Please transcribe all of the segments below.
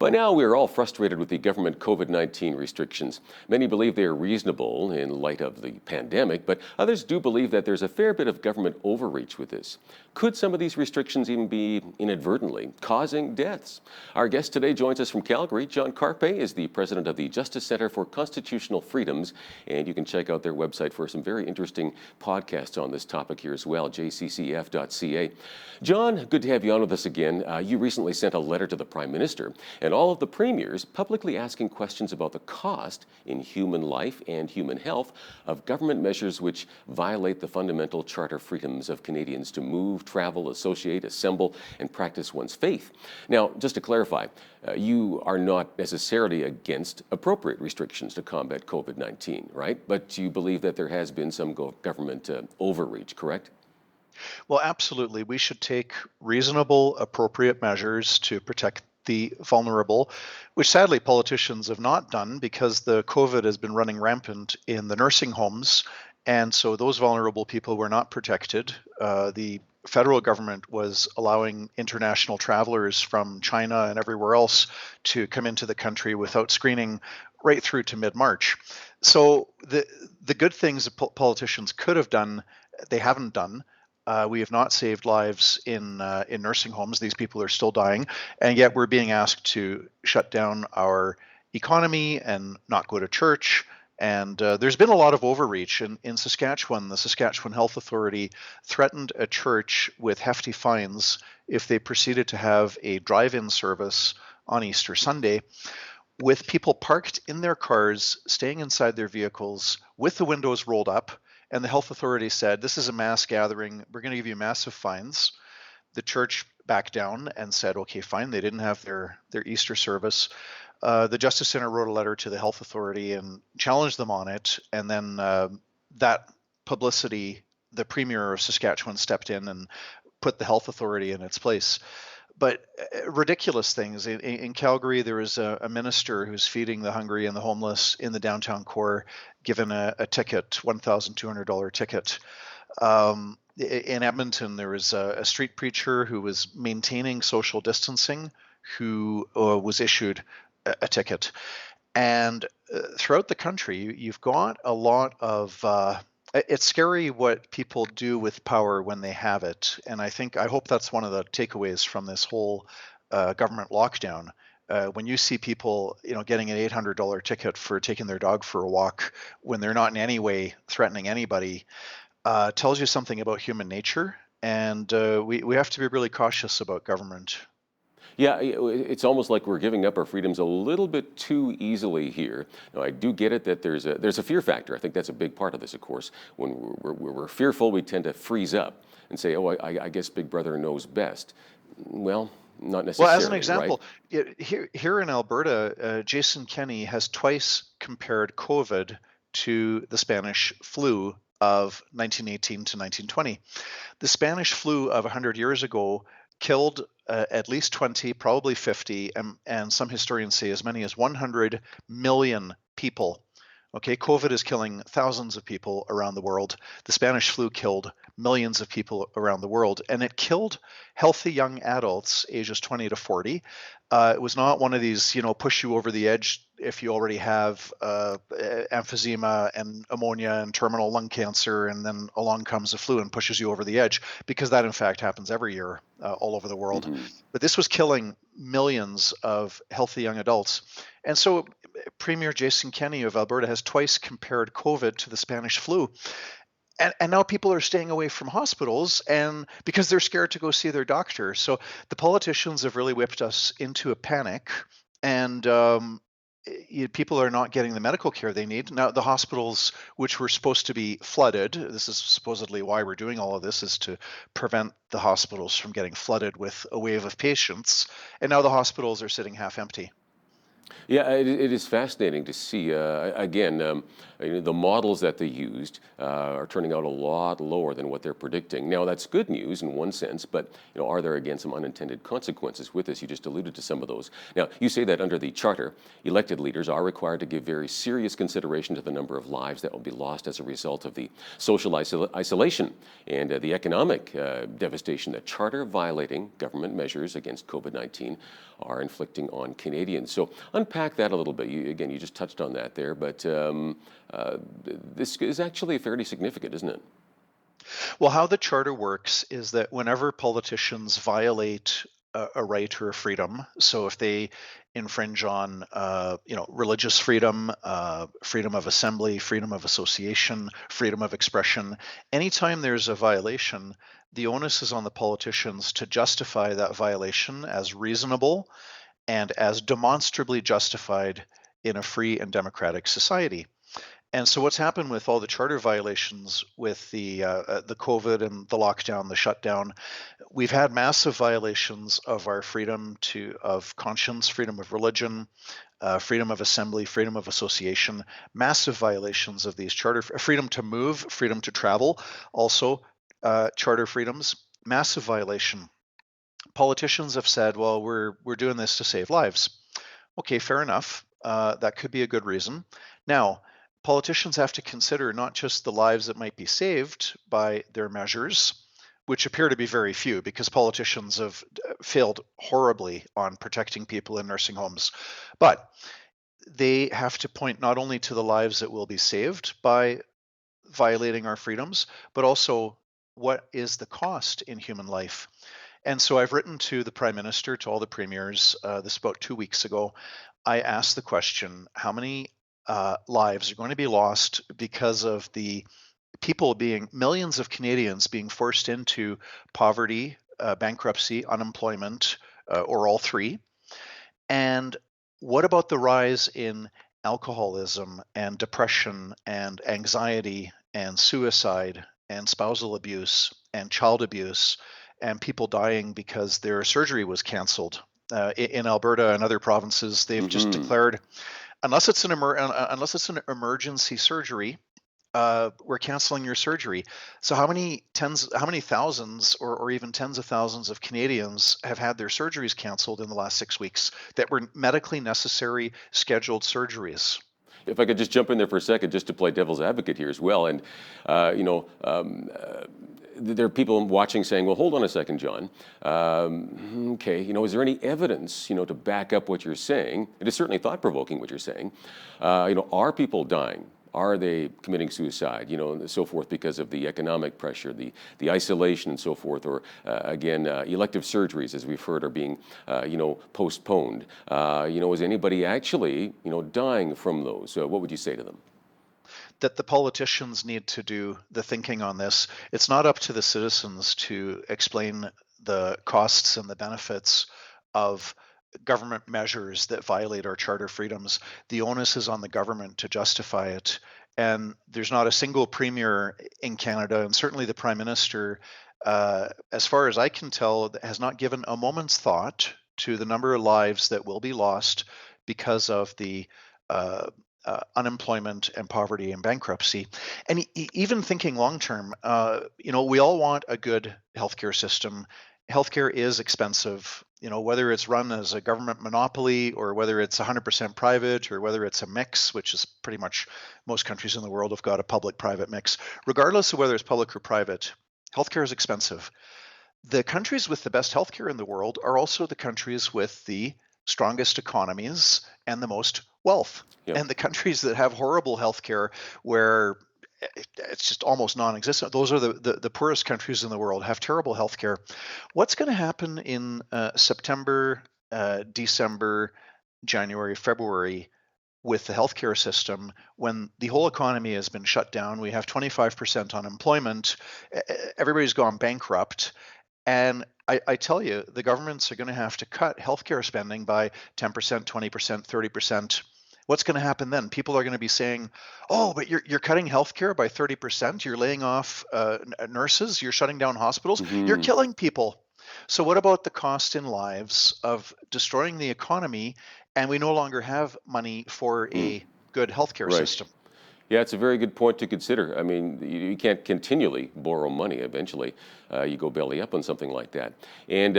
By now, we are all frustrated with the government COVID-19 restrictions. Many believe they are reasonable in light of the pandemic, but others do believe that there's a fair bit of government overreach with this. Could some of these restrictions even be inadvertently causing deaths? Our guest today joins us from Calgary. John Carpay is the president of the Justice Centre for Constitutional Freedoms, and you can check out their website for some very interesting podcasts on this topic here as well, jccf.ca. John, good to have you on with us again. You recently sent a letter to the Prime Minister and all of the premiers publicly asking questions about the cost in human life and human health of government measures which violate the fundamental charter freedoms of Canadians to move, travel, associate, assemble, and practice one's faith. Now, just to clarify, you are not necessarily against appropriate restrictions to combat COVID-19, right? But you believe that there has been some government overreach, correct? Well, absolutely. We should take reasonable, appropriate measures to protect the vulnerable, which sadly politicians have not done because the COVID has been running rampant in the nursing homes. And so those vulnerable people were not protected. The federal government was allowing international travelers from China and everywhere else to come into the country without screening right through to mid-March. So the good things that politicians could have done, they haven't done. We have not saved lives in nursing homes. These people are still dying, and yet we're being asked to shut down our economy and not go to church. And there's been a lot of overreach. In Saskatchewan, the Saskatchewan Health Authority threatened a church with hefty fines if they proceeded to have a drive-in service on Easter Sunday, with people parked in their cars, staying inside their vehicles with the windows rolled up. And the health authority said, this is a mass gathering. We're going to give you massive fines. The church backed down and said, okay, fine. They didn't have their Easter service. The Justice Centre wrote a letter to the health authority and challenged them on it. And then that publicity, the Premier of Saskatchewan stepped in and put the health authority in its place. But ridiculous things. In Calgary, there is a minister who's feeding the hungry and the homeless in the downtown core, given a ticket, $1,200 ticket. In Edmonton, there was a street preacher who was maintaining social distancing, who was issued a ticket. And throughout the country, you've got a lot of it's scary what people do with power when they have it. And I hope that's one of the takeaways from this whole government lockdown. When you see people, getting an $800 ticket for taking their dog for a walk when they're not in any way threatening anybody, tells you something about human nature. And we have to be really cautious about government. Yeah, it's almost like we're giving up our freedoms a little bit too easily here. Now, I do get it that there's a fear factor. I think that's a big part of this, of course. When we're fearful, we tend to freeze up and say, oh, I guess Big Brother knows best. Well, not necessarily. Well, as an example, right? here in Alberta, Jason Kenney has twice compared COVID to the Spanish flu of 1918 to 1920. The Spanish flu of 100 years ago killed at least 20, probably 50, and some historians say as many as 100 million people. Okay, COVID is killing thousands of people around the world. The Spanish flu killed millions of people around the world, and it killed healthy young adults ages 20 to 40. It was not one of these, push you over the edge if you already have emphysema and pneumonia and terminal lung cancer, and then along comes the flu and pushes you over the edge, because that in fact happens every year all over the world. Mm-hmm. But this was killing millions of healthy young adults. And so Premier Jason Kenney of Alberta has twice compared COVID to the Spanish flu. And now people are staying away from hospitals and because they're scared to go see their doctor. So the politicians have really whipped us into a panic, and people are not getting the medical care they need. Now, the hospitals, which were supposed to be flooded, this is supposedly why we're doing all of this, is to prevent the hospitals from getting flooded with a wave of patients. And now the hospitals are sitting half empty. Yeah, it is fascinating to see. Again, the models that they used are turning out a lot lower than what they're predicting. Now, that's good news in one sense, but are there again some unintended consequences with this? You just alluded to some of those. Now, you say that under the charter, elected leaders are required to give very serious consideration to the number of lives that will be lost as a result of the social isolation and the economic devastation that charter violating government measures against COVID-19 are inflicting on Canadians. So unpack that a little bit. You just touched on that there, but this is actually fairly significant, isn't it? Well, how the charter works is that whenever politicians violate a right or a freedom, so if they infringe on, religious freedom, freedom of assembly, freedom of association, freedom of expression, anytime there's a violation, the onus is on the politicians to justify that violation as reasonable and as demonstrably justified in a free and democratic society. And so what's happened with all the charter violations with the COVID and the lockdown, the shutdown, we've had massive violations of our freedom of conscience, freedom of religion, freedom of assembly, freedom of association, massive violations of these charter freedom to move, freedom to travel, also charter freedoms, massive violation. Politicians have said, well, we're doing this to save lives. Okay, fair enough. That could be a good reason. Now, politicians have to consider not just the lives that might be saved by their measures, which appear to be very few because politicians have failed horribly on protecting people in nursing homes, but they have to point not only to the lives that will be saved by violating our freedoms, but also what is the cost in human life. And so I've written to the Prime Minister, to all the premiers, this about 2 weeks ago. I asked the question, how many lives are going to be lost because of the millions of Canadians being forced into poverty, bankruptcy, unemployment, or all three? And what about the rise in alcoholism and depression and anxiety and suicide and spousal abuse and child abuse and people dying because their surgery was canceled? In Alberta and other provinces, they've just Hmm. declared unless it's an emergency surgery, we're canceling your surgery. So how many thousands or even tens of thousands of Canadians have had their surgeries canceled in the last 6 weeks that were medically necessary scheduled surgeries? If I could just jump in there for a second, just to play devil's advocate here as well, and there are people watching saying, "Well, hold on a second, John. Okay, is there any evidence, to back up what you're saying? It is certainly thought-provoking what you're saying. Are people dying? Are they committing suicide? And so forth because of the economic pressure, the isolation, and so forth, or again, elective surgeries, as we've heard, are being, postponed. Is anybody actually, dying from those? What would you say to them?" That the politicians need to do the thinking on this. It's not up to the citizens to explain the costs and the benefits of government measures that violate our charter freedoms. The onus is on the government to justify it. And there's not a single premier in Canada, and certainly the prime minister, as far as I can tell, has not given a moment's thought to the number of lives that will be lost because of the uh, unemployment and poverty and bankruptcy. And even thinking long term, we all want a good healthcare system. Healthcare is expensive, whether it's run as a government monopoly or whether it's 100% private or whether it's a mix, which is pretty much most countries in the world have got a public private mix. Regardless of whether it's public or private, healthcare is expensive. The countries with the best healthcare in the world are also the countries with the strongest economies and the most wealth. Yep. And the countries that have horrible healthcare, where it's just almost non-existent, those are the poorest countries in the world, have terrible healthcare. What's going to happen in September, December, January, February with the healthcare system when the whole economy has been shut down? We have 25% unemployment. Everybody's gone bankrupt. And I tell you, the governments are going to have to cut healthcare spending by 10%, 20%, 30%. What's going to happen then? People are going to be saying, "Oh, but you're cutting healthcare by 30%. You're laying off nurses. You're shutting down hospitals. You're Hmm. killing people." So what about the cost in lives of destroying the economy and we no longer have money for a good healthcare Right. system. Yeah, it's a very good point to consider. I mean, you can't continually borrow money. Eventually, you go belly up on something like that. And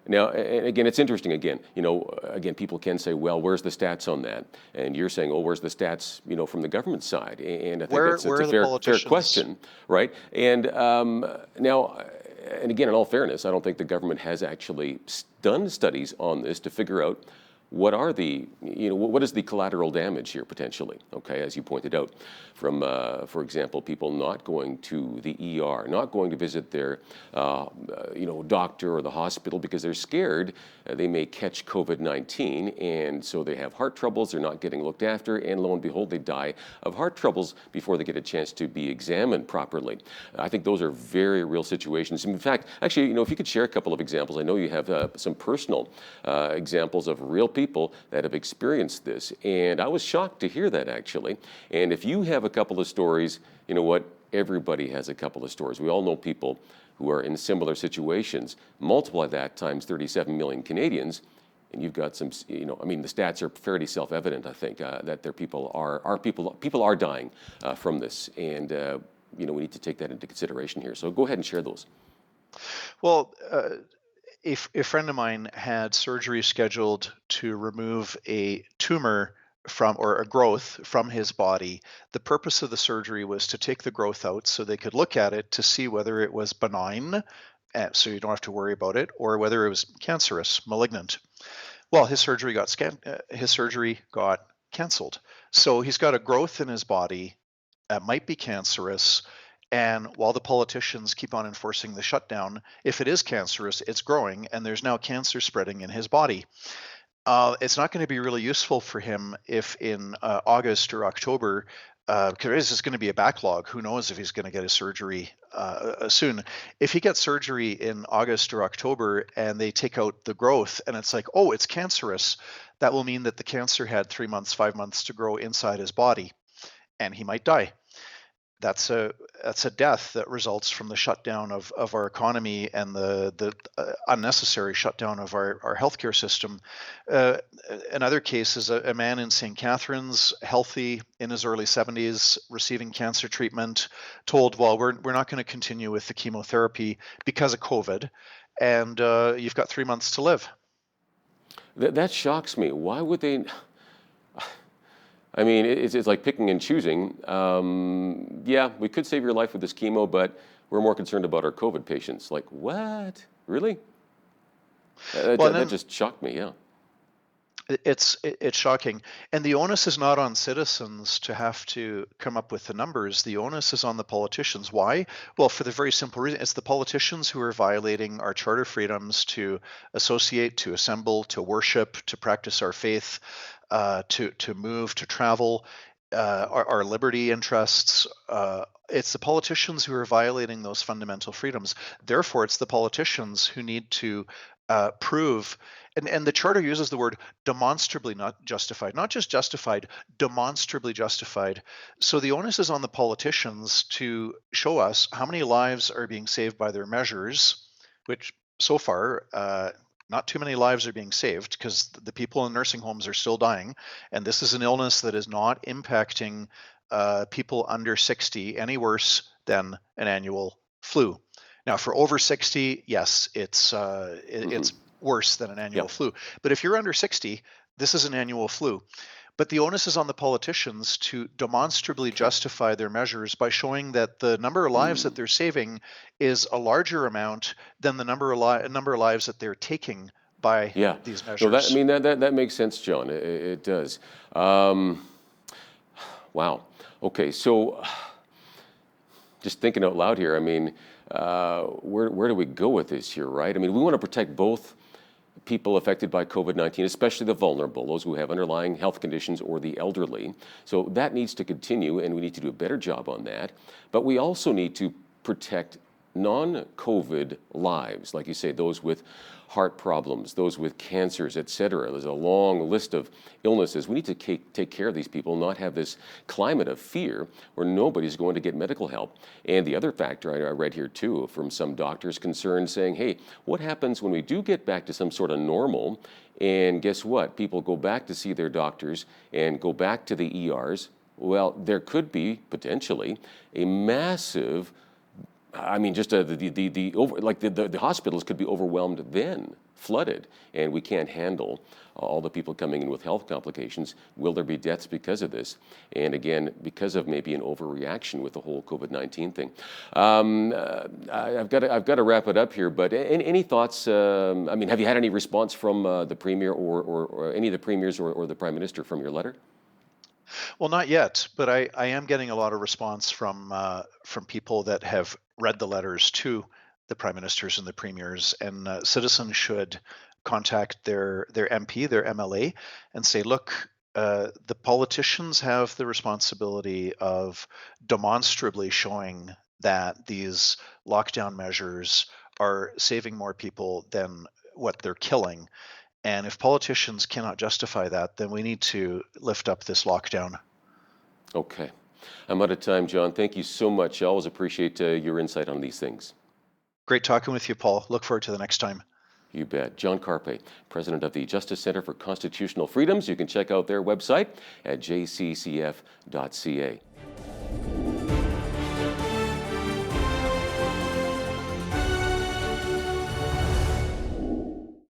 now, and again, it's interesting. Again, again, people can say, "Well, where's the stats on that?" And you're saying, "Oh, where's the stats?" From the government side. And I think Where it's where a are the fair politicians? question, right? And now, and again, in all fairness, I don't think the government has actually done studies on this to figure out what are the, what is the collateral damage here potentially? Okay, as you pointed out, from, for example, people not going to the ER, not going to visit their, doctor or the hospital because they're scared they may catch COVID-19, and so they have heart troubles. They're not getting looked after, and lo and behold, they die of heart troubles before they get a chance to be examined properly. I think those are very real situations. In fact, actually, if you could share a couple of examples, I know you have some personal examples of real people that have experienced this, and I was shocked to hear that actually. And if you have a couple of stories, you know what? Everybody has a couple of stories. We all know people who are in similar situations. Multiply that times 37 million Canadians, and you've got some. I mean, the stats are fairly self-evident. I think that people are dying from this, and we need to take that into consideration here. So go ahead and share those. Well, a friend of mine had surgery scheduled to remove a tumor from or a growth from his body. The purpose of the surgery was to take the growth out so they could look at it to see whether it was benign, so you don't have to worry about it, or whether it was cancerous, malignant. Well, his surgery got canceled. So he's got a growth in his body that might be cancerous. And while the politicians keep on enforcing the shutdown, if it is cancerous, it's growing, and there's now cancer spreading in his body. It's not going to be really useful for him if in August or October, because there's just going to be a backlog. Who knows if he's going to get a surgery soon? If he gets surgery in August or October and they take out the growth and it's like, oh, it's cancerous, that will mean that the cancer had 3 months, 5 months to grow inside his body, and he might die. That's a death that results from the shutdown of our economy and the unnecessary shutdown of our healthcare system. Uh, Another case is a man in St. Catharines, healthy in his early 70s, receiving cancer treatment, told, "Well, we're not going to continue with the chemotherapy because of COVID, and you've got 3 months to live." That shocks me. Why would they? I mean, it's like picking and choosing. Yeah, we could save your life with this chemo, but we're more concerned about our COVID patients. Like, what? Really? Well, and That then just shocked me, yeah. it's shocking, and the onus is not on citizens to have to come up with the numbers. The onus is on the politicians. Why? Well, for the very simple reason, it's the politicians who are violating our charter freedoms to associate, to assemble, to worship, to practice our faith, to move, to travel, our liberty interests. It's the politicians who are violating those fundamental freedoms. Therefore, it's the politicians who need to prove, and the charter uses the word demonstrably not justified, not just justified, demonstrably justified. So the onus is on the politicians to show us how many lives are being saved by their measures, which so far, not too many lives are being saved because the people in nursing homes are still dying. And this is an illness that is not impacting people under 60 any worse than an annual flu. Now, for over 60, yes, Hmm. it's worse than an Yeah. annual flu. But if you're under 60, this is an annual flu. But the onus is on the politicians to demonstrably Okay. justify their measures by showing that the number of lives that Mm. they're saving is a larger amount than the number of lives that they're taking by Yeah. these No, I measures. mean, that makes sense, John. It does. Um, wow. Okay, so just thinking out loud here, I mean, where do we go with this here, right? I mean, we want to protect both people affected by COVID-19, especially the vulnerable, those who have underlying health conditions or the elderly. So that needs to continue, and we need to do a better job on that. But we also need to protect non-COVID lives, like you say, those with heart problems, those with cancers, etc. There's a long list of illnesses. We need to take care of these people, not have this climate of fear where nobody's going to get medical help. And the other factor I read here too from some doctors concerned saying, hey, what happens when we do get back to some sort of normal? And guess what? People go back to see their doctors and go back to the ERs. Well, there could be potentially a massive, the hospitals could be overwhelmed then, flooded, and we can't handle all the people coming in with health complications. Will there be deaths because of this? And again, because of maybe an overreaction with the whole COVID-19 thing. I've got to wrap it up here, but any thoughts? Have you had any response from the Premier or any of the Premiers or the Prime Minister from your letter? Well, not yet, but I am getting a lot of response from people that have read the letters to the prime ministers and the premiers, and citizens should contact their MP, their MLA, and say, look, the politicians have the responsibility of demonstrably showing that these lockdown measures are saving more people than what they're killing. And if politicians cannot justify that, then we need to lift up this lockdown. Okay. I'm out of time, John. Thank you so much. I always appreciate your insight on these things. Great talking with you, Paul. Look forward to the next time. You bet. John Carpay, president of the Justice Center for Constitutional Freedoms. You can check out their website at jccf.ca.